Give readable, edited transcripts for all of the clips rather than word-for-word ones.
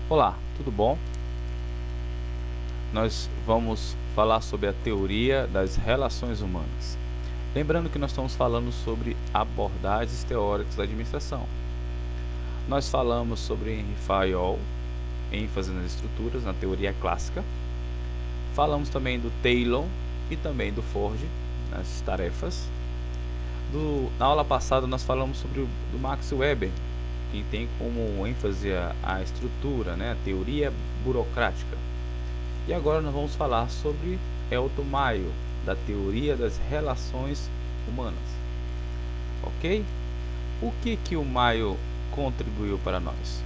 Olá, tudo bom? Nós vamos falar sobre a teoria das relações humanas. Lembrando que nós estamos falando sobre abordagens teóricas da administração. Nós falamos sobre Henry Fayol, ênfase nas estruturas, na teoria clássica. Falamos também do Taylor e também do Ford, nas tarefas. Na aula passada nós falamos sobre do Max Weber, que tem como ênfase a estrutura, né, a teoria burocrática. E agora nós vamos falar sobre Elton Mayo, da teoria das relações humanas. Ok? O que o Mayo contribuiu para nós?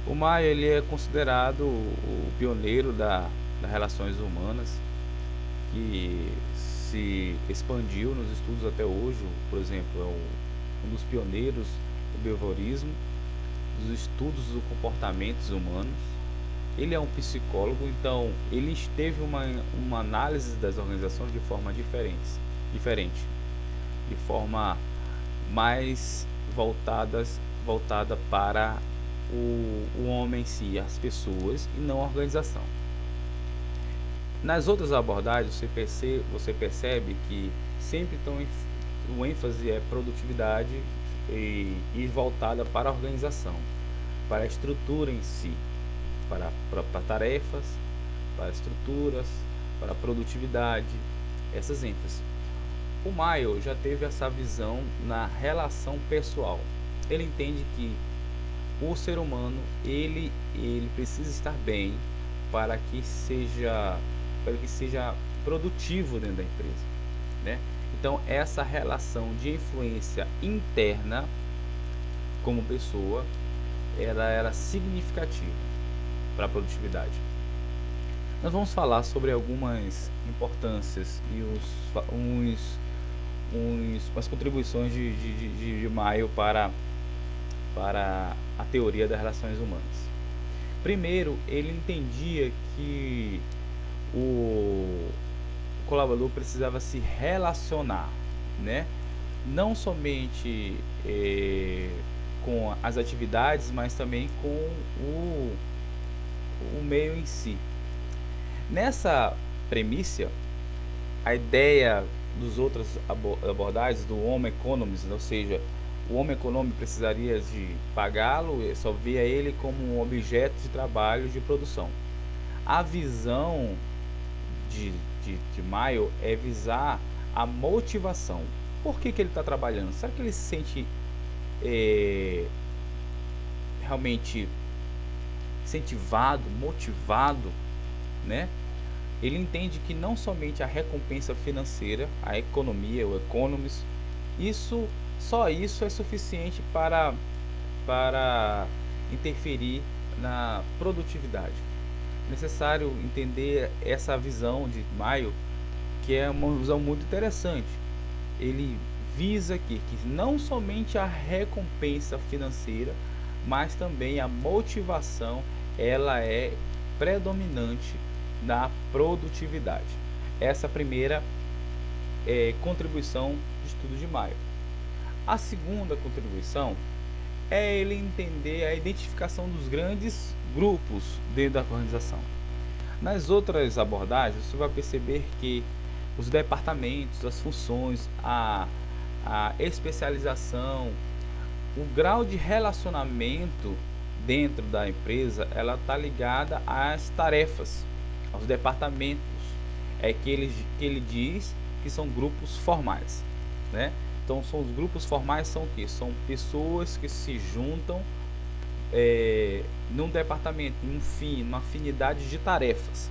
O Mayo ele é considerado o pioneiro das relações humanas, que se expandiu nos estudos até hoje. Por exemplo, é um dos pioneiros do behaviorismo, dos estudos dos comportamentos humanos. Ele é um psicólogo, então ele teve uma análise das organizações de forma diferente, de forma mais voltada para o homem em si, as pessoas, e não a organização. Nas outras abordagens você percebe que sempre o ênfase é produtividade e voltada para a organização, para a estrutura em si, para tarefas, para estruturas, para produtividade, essas ênfases. O Mayo já teve essa visão na relação pessoal. Ele entende que o ser humano ele precisa estar bem para que seja produtivo dentro da empresa, né? Então essa relação de influência interna como pessoa, ela era significativa para a produtividade. Nós vamos falar sobre algumas importâncias e as contribuições de Mayo para a teoria das relações humanas. Primeiro, ele entendia que o colaborador precisava se relacionar, né? Não somente com as atividades, mas também com o meio em si. Nessa premissa, a ideia dos outras abordagens do Homo economist, ou seja, o homem econômico precisaria de pagá-lo, só via ele como um objeto de trabalho de produção. A visão de Mayo é visar a motivação. Por que ele está trabalhando? Será que ele se sente realmente incentivado, motivado, né? Ele entende que não somente a recompensa financeira, a economia, o economist, só isso é suficiente para interferir na produtividade. É necessário entender essa visão de Mayo, que é uma visão muito interessante. Ele visa que não somente a recompensa financeira, mas também a motivação, ela é predominante na produtividade. Essa é a primeira contribuição de estudo de Mayo. A segunda contribuição é ele entender a identificação dos grandes grupos dentro da organização. Nas outras abordagens, você vai perceber que os departamentos, as funções, a especialização, o grau de relacionamento dentro da empresa, ela está ligada às tarefas, aos departamentos. É que ele diz que são grupos formais, né? Então, os grupos formais são o quê? São pessoas que se juntam num departamento, numa afinidade de tarefas.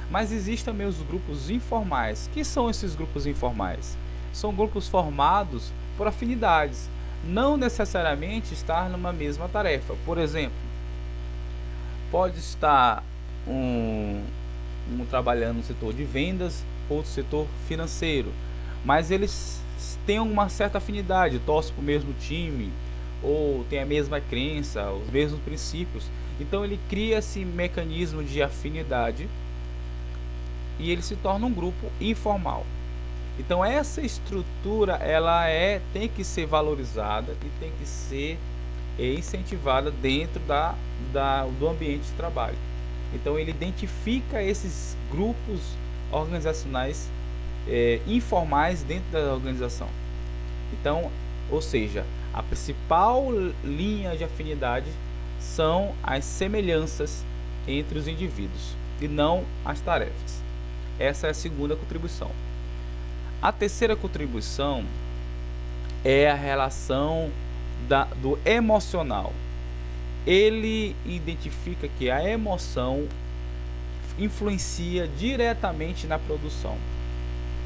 Mas existem também os grupos informais. Que são esses grupos informais? São grupos formados por afinidades, não necessariamente estar numa mesma tarefa. Por exemplo, pode estar um trabalhando no setor de vendas, outro setor financeiro, mas eles têm uma certa afinidade, torcem para o mesmo time, ou tem a mesma crença, os mesmos princípios. Então ele cria esse mecanismo de afinidade e ele se torna um grupo informal. Então essa estrutura ela tem que ser valorizada e tem que ser incentivada dentro do ambiente de trabalho. Então ele identifica esses grupos organizacionais informais dentro da organização. Então, ou seja, a principal linha de afinidade são as semelhanças entre os indivíduos e não as tarefas. Essa é a segunda contribuição. A terceira contribuição é a relação do emocional. Ele identifica que a emoção influencia diretamente na produção.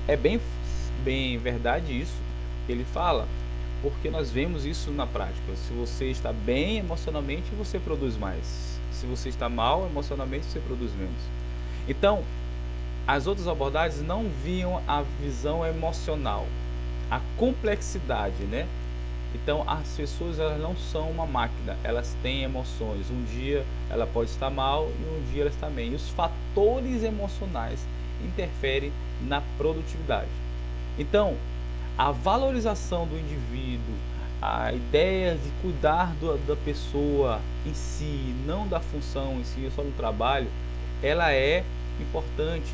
É bem verdade isso que ele fala, porque nós vemos isso na prática. Se você está bem emocionalmente, você produz mais. Se você está mal emocionalmente, você produz menos. Então, as outras abordagens não viam a visão emocional, a complexidade, né? Então, as pessoas, elas não são uma máquina, elas têm emoções. Um dia ela pode estar mal e um dia ela está bem. E os fatores emocionais interferem na produtividade. Então, a valorização do indivíduo, a ideia de cuidar da pessoa em si, não da função em si, só do trabalho, ela é importante.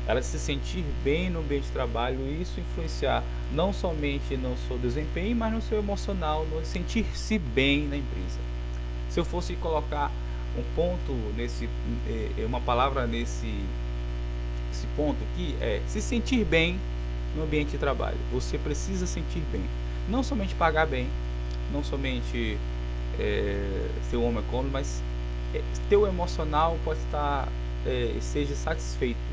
Ela se sentir bem no ambiente de trabalho, e isso influenciar não somente no seu desempenho, mas no seu emocional, no sentir-se bem na empresa. Se eu fosse colocar um ponto uma palavra nesse ponto aqui, é se sentir bem no ambiente de trabalho. Você precisa sentir bem, não somente pagar bem, não somente ser um homem econômico, mas teu emocional pode estar seja satisfeito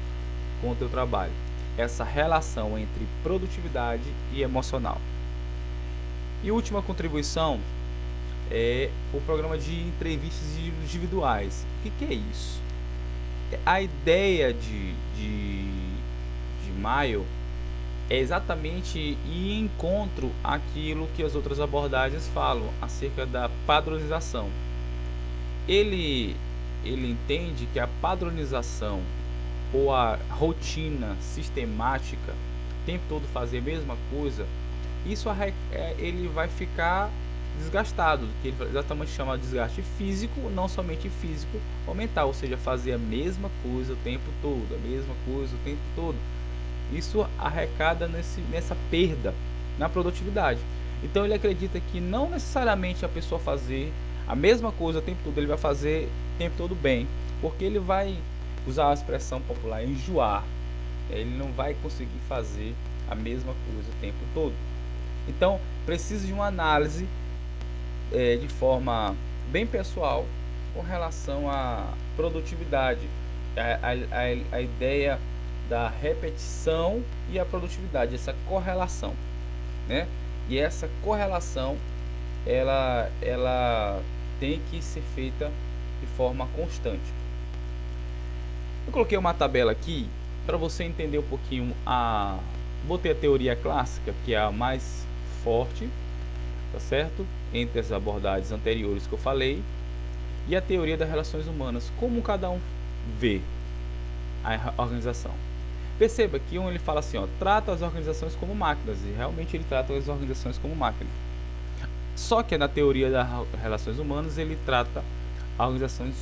com o teu trabalho. Essa relação entre produtividade e emocional. E última contribuição é o programa de entrevistas individuais. O que é isso? A ideia de Maio é exatamente ir em encontro àquilo que as outras abordagens falam acerca da padronização. Ele entende que a padronização ou a rotina sistemática, o tempo todo fazer a mesma coisa, isso ele vai ficar desgastado, que ele exatamente chama de desgaste físico, não somente físico, ou mental, ou seja, fazer a mesma coisa o tempo todo, a mesma coisa o tempo todo. Isso arrecada nessa perda na produtividade. Então ele acredita que não necessariamente a pessoa fazer a mesma coisa o tempo todo, ele vai fazer o tempo todo bem, porque ele vai usar a expressão popular, enjoar. Ele não vai conseguir fazer a mesma coisa o tempo todo. Então, precisa de uma análise de forma bem pessoal com relação à produtividade, a ideia da repetição e a produtividade, essa correlação, né? E essa correlação, ela tem que ser feita de forma constante. Eu coloquei uma tabela aqui para você entender um pouquinho. Botei a teoria clássica, que é a mais forte, tá certo? Entre as abordagens anteriores que eu falei, e a teoria das relações humanas, como cada um vê a organização. Perceba que ele fala assim, trata as organizações como máquinas, e realmente ele trata as organizações como máquinas. Só que na teoria das relações humanas ele trata as organizações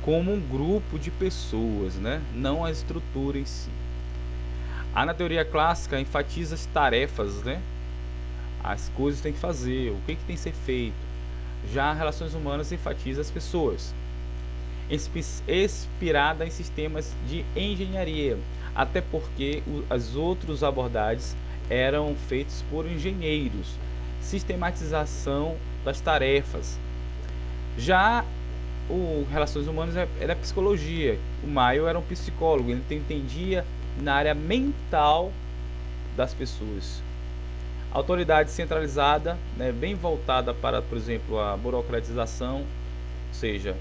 como um grupo de pessoas, né? Não a estrutura em si. Na teoria clássica enfatiza as tarefas, né? As coisas que tem que fazer, o que tem que ser feito. Já as relações humanas enfatiza as pessoas, inspirada em sistemas de engenharia, até porque as outras abordagens eram feitas por engenheiros, sistematização das tarefas. Já o Relações Humanas era psicologia. O Maio era um psicólogo, ele entendia na área mental das pessoas. Autoridade centralizada, né, bem voltada para, por exemplo, a burocratização, ou seja,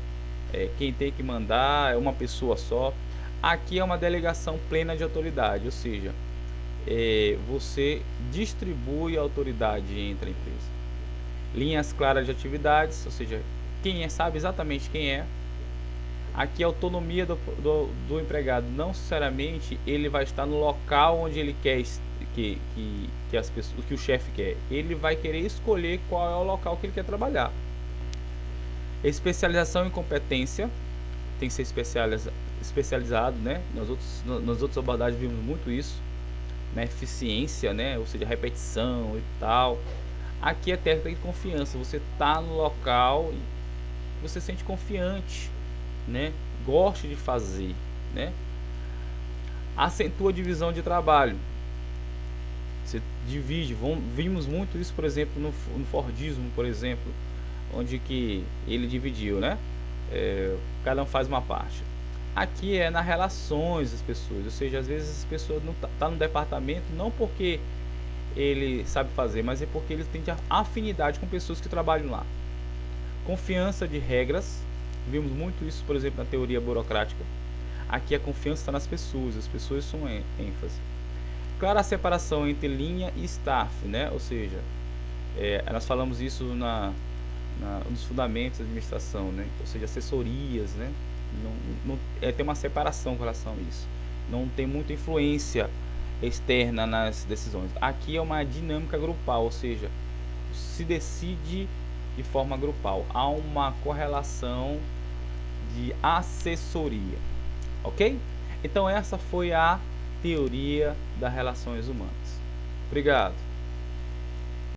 quem tem que mandar é uma pessoa só. Aqui é uma delegação plena de autoridade, ou seja, você distribui a autoridade entre a empresa. Linhas claras de atividades, ou seja, quem sabe exatamente quem é. Aqui a autonomia do empregado, não necessariamente ele vai estar no local onde ele quer que as pessoas, que o chefe quer. Ele vai querer escolher qual é o local que ele quer trabalhar. Especialização em competência, tem que ser especializado, né? Nas outras abordagens vimos muito isso, né? Eficiência, né? Ou seja, repetição e tal. Aqui é técnica de confiança, você tá no local e você se sente confiante, né? Gosta de fazer, né? Acentua a divisão de trabalho. Você divide, vimos muito isso, por exemplo, no Fordismo, por exemplo, onde que ele dividiu, né? Cada um faz uma parte. Aqui é nas relações das pessoas, ou seja, às vezes as pessoas não tá no departamento não porque ele sabe fazer, mas é porque ele tem afinidade com pessoas que trabalham lá. Confiança de regras, vimos muito isso, por exemplo, na teoria burocrática. Aqui a confiança está nas pessoas, as pessoas são ênfase. Clara separação entre linha e staff, né? Ou seja, nós falamos isso nos fundamentos da administração, né? Ou seja, assessorias, né? Tem uma separação com relação a isso. Não tem muita influência externa nas decisões. Aqui é uma dinâmica grupal, ou seja, se decide de forma grupal. Há uma correlação de assessoria, ok? Então essa foi a teoria das relações humanas. Obrigado.